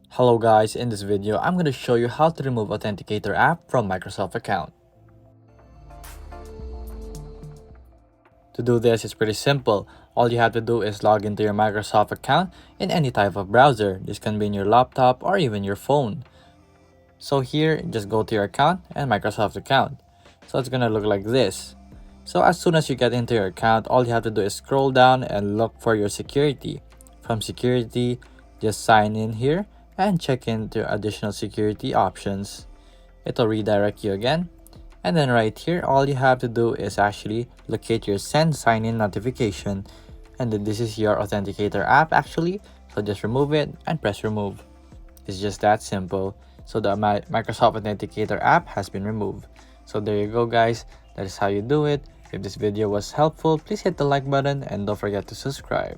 Hello guys, in this video, I'm going to show you how to remove Authenticator app from Microsoft account. To do this, it's pretty simple. All you have to do is log into your Microsoft account in any type of browser. This can be in your laptop or even your phone. So here, just go to your account and Microsoft account. So it's going to look like this. So as soon as you get into your account, all you have to do is scroll down and look for your security. From security, just sign in here and check into additional security options. It'll redirect you again. And then right here, all you have to do is actually locate your send sign in notification. And then this is your Authenticator app actually. So just remove it and press remove. It's just that simple. So the Microsoft Authenticator app has been removed. So there you go guys. That is how you do it. If this video was helpful, please hit the like button and don't forget to subscribe.